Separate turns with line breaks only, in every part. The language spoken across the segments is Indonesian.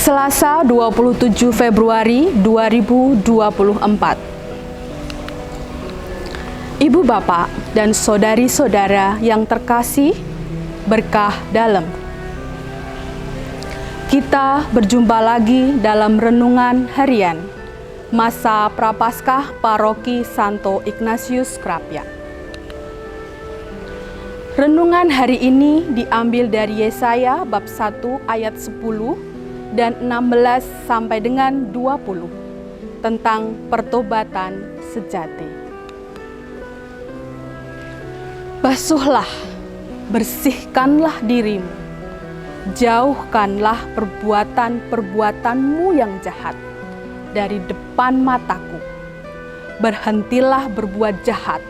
Selasa 27 Februari 2024. Ibu bapak dan saudari-saudara yang terkasih, berkah dalam. Kita berjumpa lagi dalam renungan harian masa Prapaskah Paroki Santo Ignatius Krapyak. Renungan hari ini diambil dari Yesaya bab 1 ayat 10 dan 16 sampai dengan 20 tentang pertobatan sejati. Basuhlah, bersihkanlah dirimu, jauhkanlah perbuatan-perbuatanmu yang jahat dari depan mataku. Berhentilah berbuat jahat,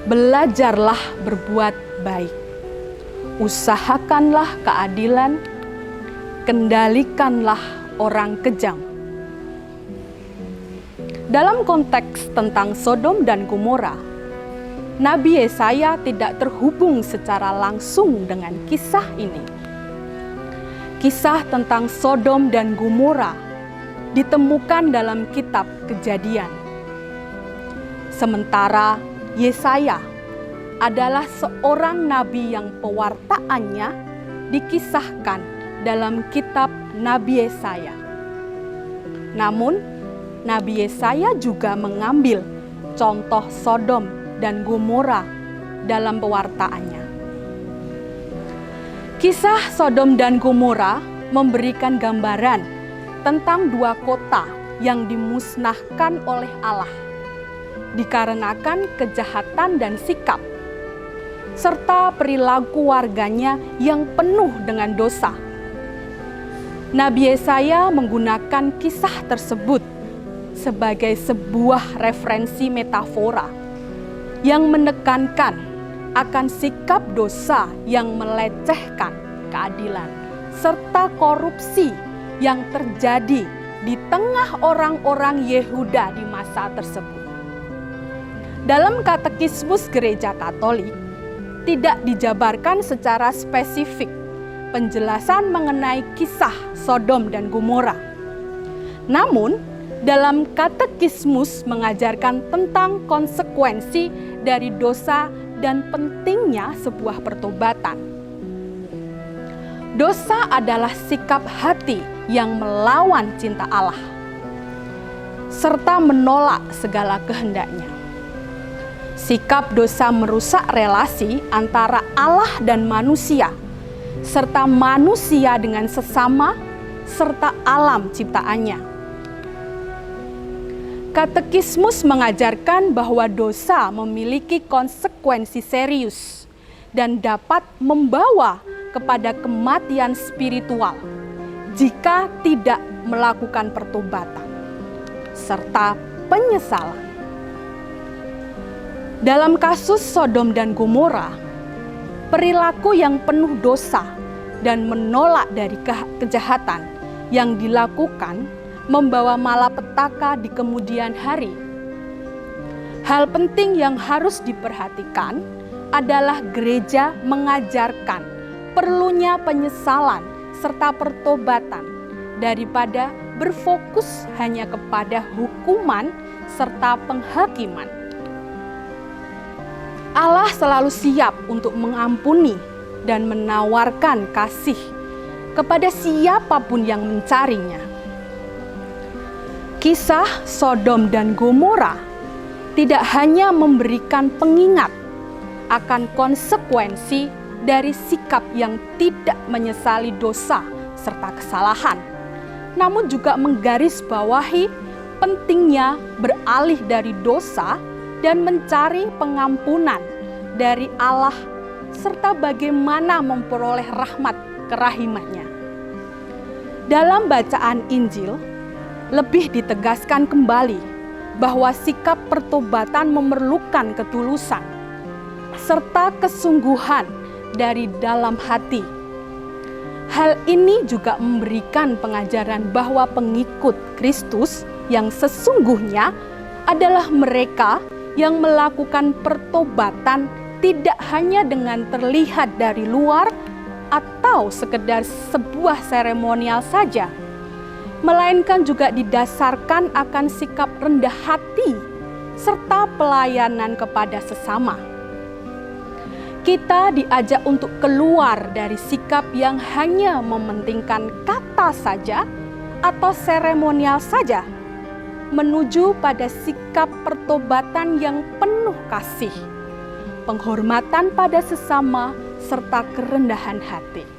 belajarlah berbuat baik, usahakanlah keadilan, kendalikanlah orang kejam. Dalam konteks tentang Sodom dan Gomora, Nabi Yesaya tidak terhubung secara langsung dengan kisah ini. Kisah tentang Sodom dan Gomora ditemukan dalam kitab Kejadian. Sementara Yesaya adalah seorang nabi yang pewartaannya dikisahkan dalam kitab Nabi Yesaya. Namun, Nabi Yesaya juga mengambil contoh Sodom dan Gomora dalam pewartaannya. Kisah Sodom dan Gomora memberikan gambaran tentang dua kota yang dimusnahkan oleh Allah dikarenakan kejahatan dan sikap, serta perilaku warganya yang penuh dengan dosa. Nabi Yesaya menggunakan kisah tersebut sebagai sebuah referensi metafora yang menekankan akan sikap dosa yang melecehkan keadilan serta korupsi yang terjadi di tengah orang-orang Yehuda di masa tersebut. Dalam Katekismus Gereja Katolik tidak dijabarkan secara spesifik penjelasan mengenai kisah Sodom dan Gomora. Namun, dalam Katekismus mengajarkan tentang konsekuensi dari dosa dan pentingnya sebuah pertobatan. Dosa adalah sikap hati yang melawan cinta Allah, serta menolak segala kehendaknya. Sikap dosa merusak relasi antara Allah dan manusia, serta manusia dengan sesama, serta alam ciptaannya. Katekismus mengajarkan bahwa dosa memiliki konsekuensi serius dan dapat membawa kepada kematian spiritual jika tidak melakukan pertobatan, serta penyesalan. Dalam kasus Sodom dan Gomora, perilaku yang penuh dosa dan menolak dari kejahatan yang dilakukan membawa malapetaka di kemudian hari. Hal penting yang harus diperhatikan adalah gereja mengajarkan perlunya penyesalan serta pertobatan daripada berfokus hanya kepada hukuman serta penghakiman. Allah selalu siap untuk mengampuni dan menawarkan kasih kepada siapapun yang mencarinya. Kisah Sodom dan Gomora tidak hanya memberikan pengingat akan konsekuensi dari sikap yang tidak menyesali dosa serta kesalahan, namun juga menggarisbawahi pentingnya beralih dari dosa dan mencari pengampunan dari Allah serta bagaimana memperoleh rahmat kerahimannya. Dalam bacaan Injil, lebih ditegaskan kembali bahwa sikap pertobatan memerlukan ketulusan serta kesungguhan dari dalam hati. Hal ini juga memberikan pengajaran bahwa pengikut Kristus yang sesungguhnya adalah mereka yang melakukan pertobatan tidak hanya dengan terlihat dari luar atau sekedar sebuah seremonial saja, melainkan juga didasarkan akan sikap rendah hati serta pelayanan kepada sesama. Kita diajak untuk keluar dari sikap yang hanya mementingkan kata saja atau seremonial saja, menuju pada sikap pertobatan yang penuh kasih, penghormatan pada sesama, serta kerendahan hati.